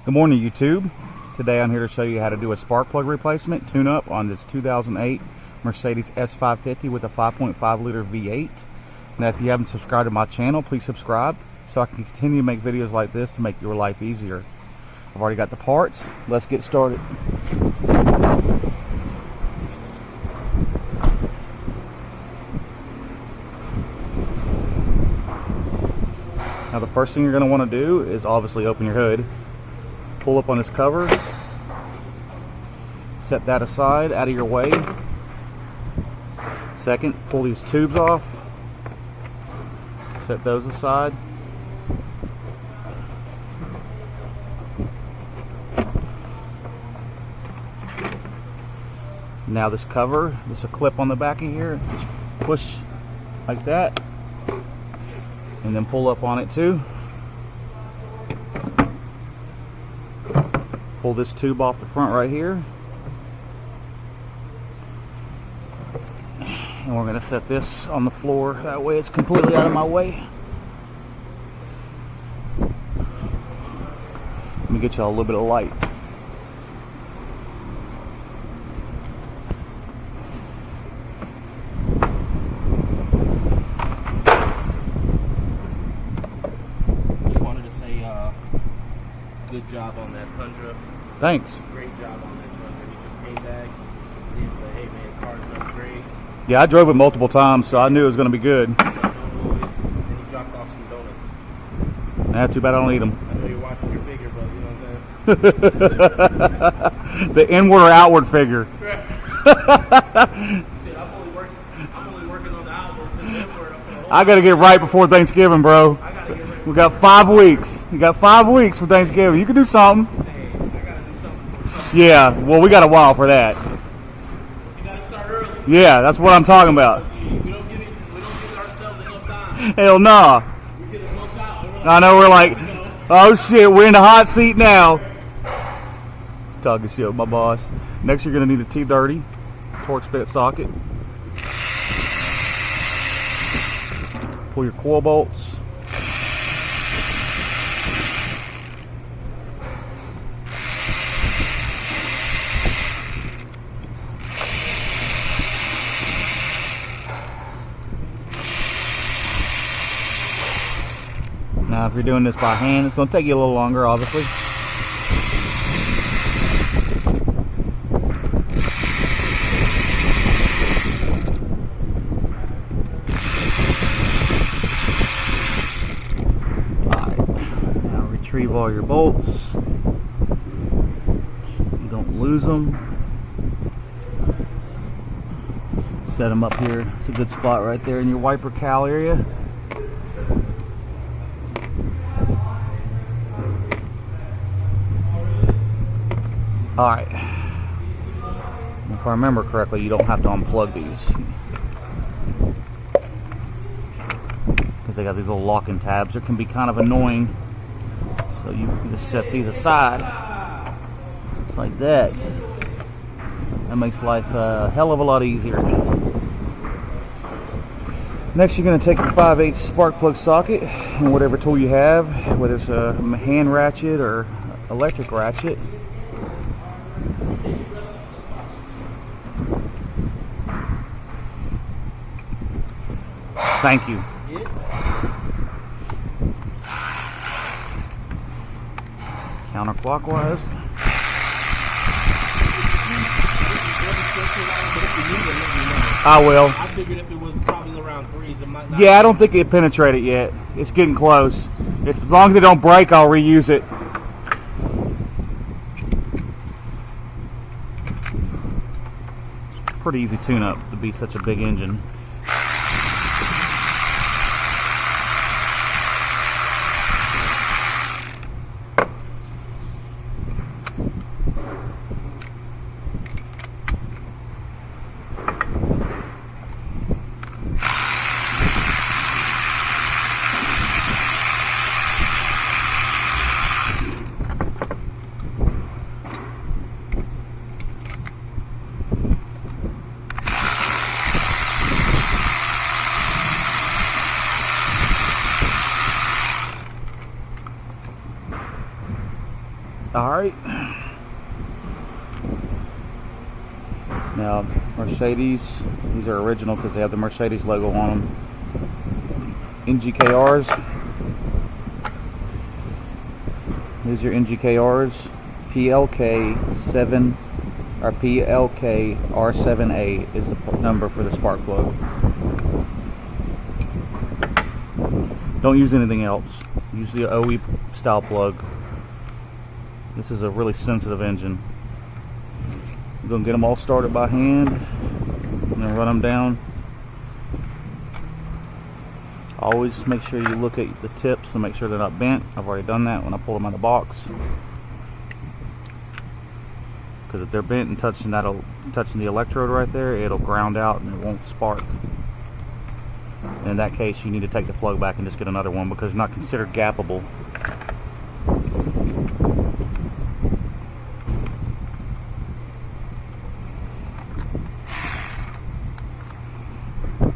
Good morning, YouTube. Today I'm here to show you how to do a spark plug replacement tune-up on this 2008 Mercedes S550 with a 5.5 liter V8. Now, if you haven't subscribed to my channel, please subscribe so I can continue to make videos like this to make your life easier. I've already got the parts. Let's get started. Now, the first thing you're going to want to do is obviously open your hood. Pull up on this cover, set that aside out of your way. Second, pull these tubes off, set those aside. Now this cover, there's a clip on the back of here, just push like that and then pull up on it too. Pull this tube off the front right here, and we're going to set this on the floor, that way it's completely out of my way. Let me get y'all a little bit of light. Just wanted to say good job on that Tundra. Thanks. Great job on that truck. He just came back and said, hey man, the car's done great. Yeah, I drove it multiple times, so I knew it was going to be good. And he dropped off some donuts. Nah, too bad I don't eat them. I know you're watching your figure, but you know what I'm saying? The inward or outward figure. I'm only working on the outward. I got to get right before Thanksgiving, bro. I gotta get ready. We got 5 weeks. You got 5 weeks for Thanksgiving. You can do something. Hey, I gotta do something. Yeah, well, we got a while for that. You gotta start early. Yeah, that's what I'm talking about. We don't give ourselves enough time. Hell nah. We get a month out. And I know, we're like, oh shit, we're in the hot seat now. Just talking shit with my boss. Next, you're going to need a T30 Torx fit socket. Pull your coil bolts. Now, if you're doing this by hand, it's going to take you a little longer, obviously. Alright, now retrieve all your bolts. You don't lose them. Set them up here. It's a good spot right there in your wiper cowl area. Alright, if I remember correctly, you don't have to unplug these because they got these little locking tabs that can be kind of annoying, so you can just set these aside just like that. That makes life a hell of a lot easier. Next, you're going to take your 5/8 spark plug socket and whatever tool you have, whether it's a hand ratchet or electric ratchet. Thank you. Counterclockwise. I will. I figured if it was probably around 3s, it might not. Yeah, I don't think it penetrated yet. It's getting close. As long as they don't break, I'll reuse it. It's a pretty easy tune-up to be such a big engine. Alright. Now, Mercedes, these are original because they have the Mercedes logo on them. NGKRs. These are NGKRs. PLK7 or PLKR7A is the number for the spark plug. Don't use anything else. Use the OE style plug. This is a really sensitive engine. I'm going to get them all started by hand and then run them down. Always make sure you look at the tips to make sure they're not bent. I've already done that when I pulled them out of the box. Because if they're bent and touching the electrode right there, it'll ground out and it won't spark. And in that case, you need to take the plug back and just get another one because it's not considered gappable.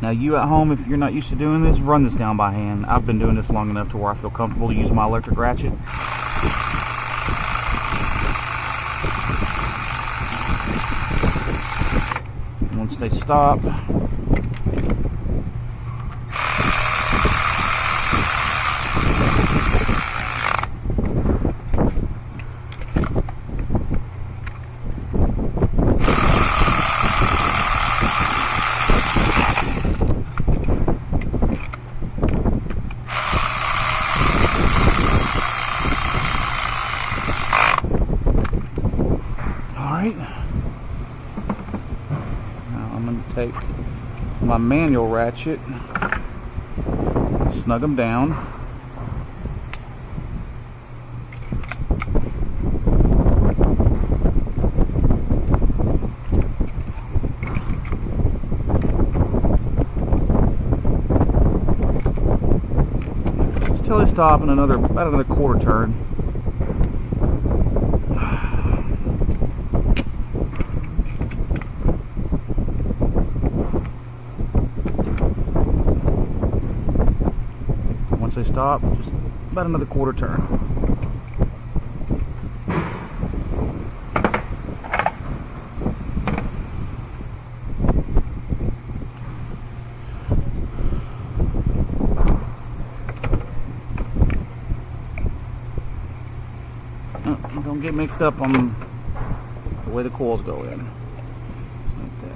Now you at home, if you're not used to doing this, run this down by hand. I've been doing this long enough to where I feel comfortable to use my electric ratchet. Once they stop, now I'm going to take my manual ratchet, snug them down. Just till they stop in about another quarter turn. Once they stop, just about another quarter turn. Don't get mixed up on the way the coils go in. Like that.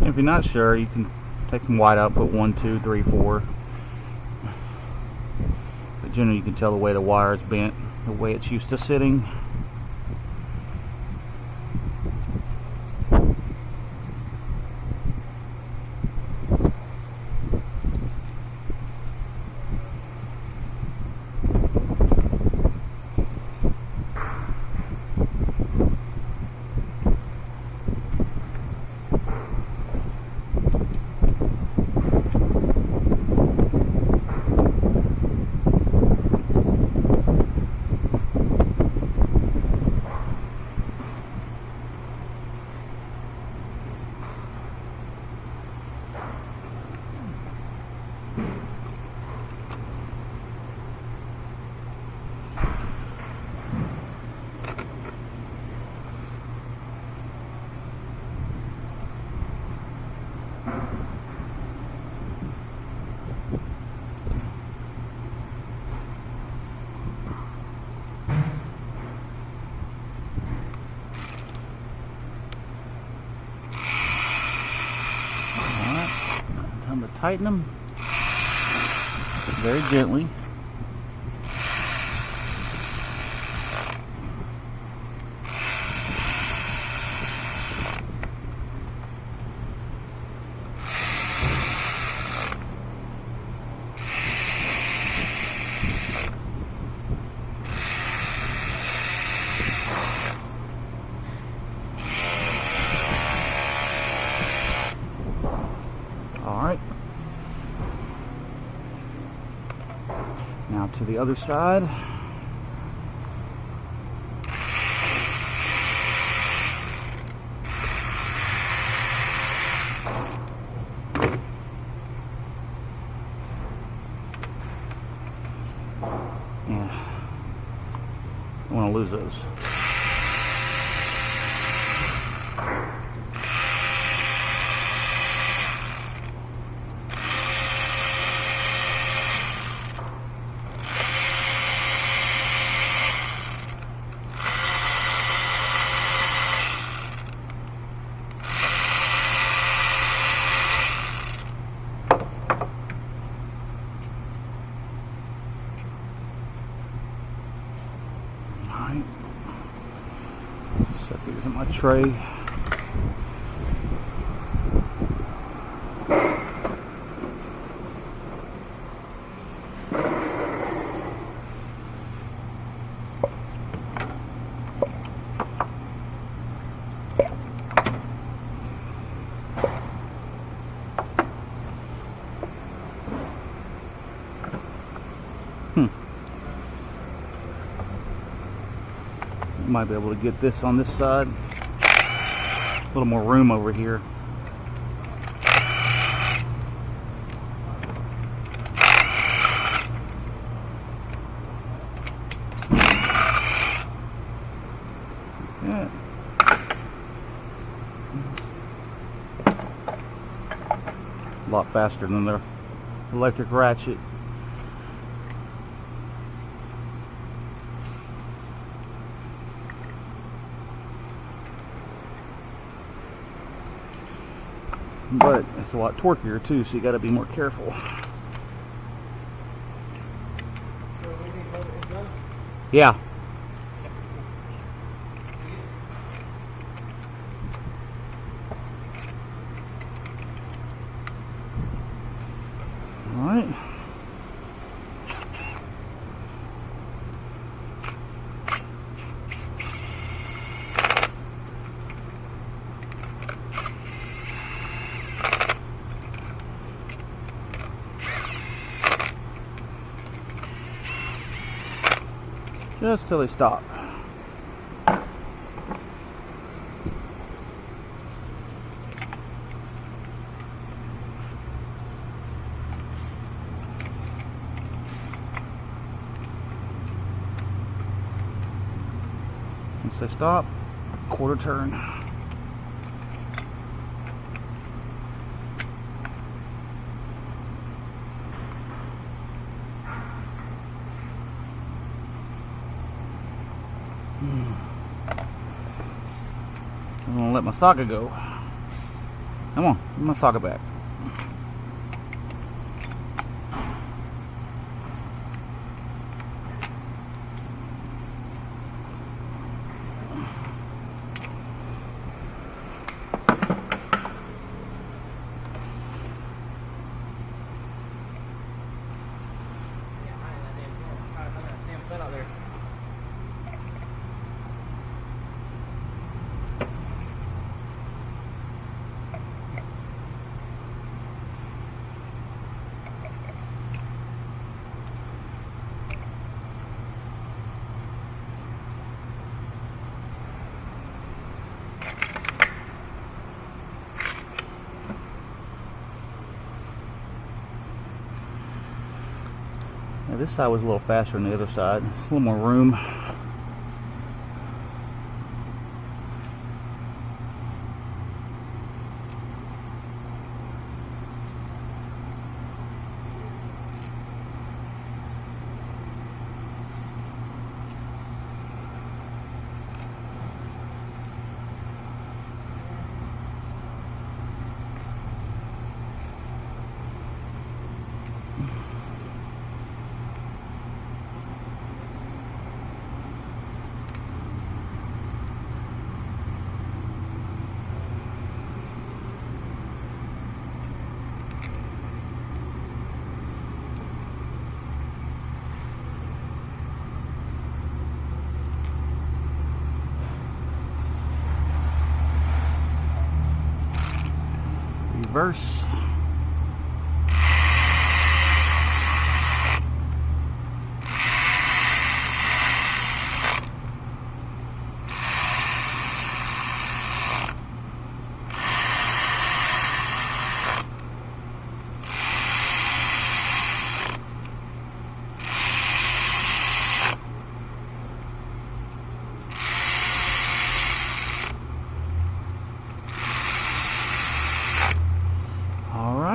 If you're not sure, you can take some white out, put 1, 2, 3, 4. But generally you can tell the way the wire is bent, the way it's used to sitting. Time to tighten them very gently. All right. to the other side. Yeah, I want to lose those. Alright, set these in my tray. Might be able to get this on this side. A little more room over here. Yeah. A lot faster than the electric ratchet. But it's a lot torquier too, so you got to be more careful. Yeah. All right. Just till they stop. Once they stop, quarter turn. I'm gonna let my socket go. Come on, get my socket back. Now this side was a little faster than the other side. It's a little more room. Reverse.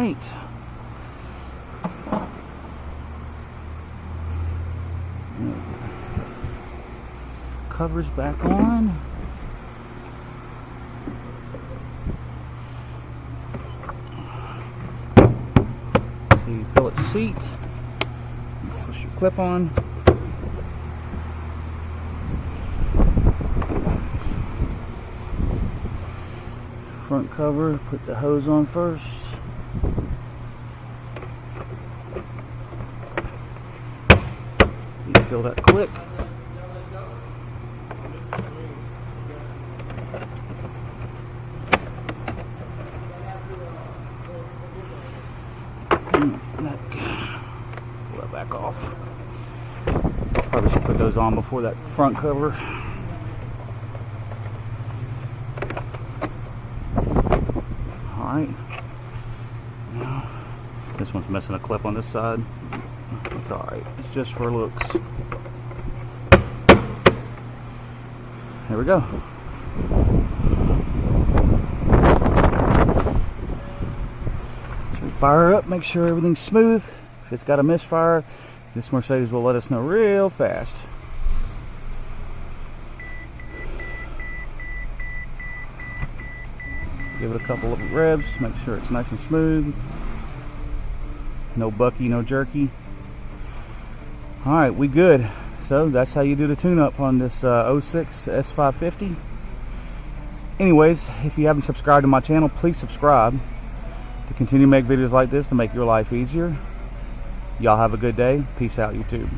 right. Covers back on. So you fill its seat. Push your clip on. Front cover, put the hose on first. You feel that click. Pull that back off. Probably should put those on before that front cover. Alright. Now, this one's missing a clip on this side. It's alright. It's just for looks. There we go. So we fire up, make sure everything's smooth. If it's got a misfire, this Mercedes will let us know real fast. Give it a couple of revs, make sure it's nice and smooth. No bucky, no jerky. Alright, we good. So that's how you do the tune-up on this 06 S550. Anyways, if you haven't subscribed to my channel, please subscribe to continue to make videos like this to make your life easier. Y'all have a good day. Peace out, YouTube.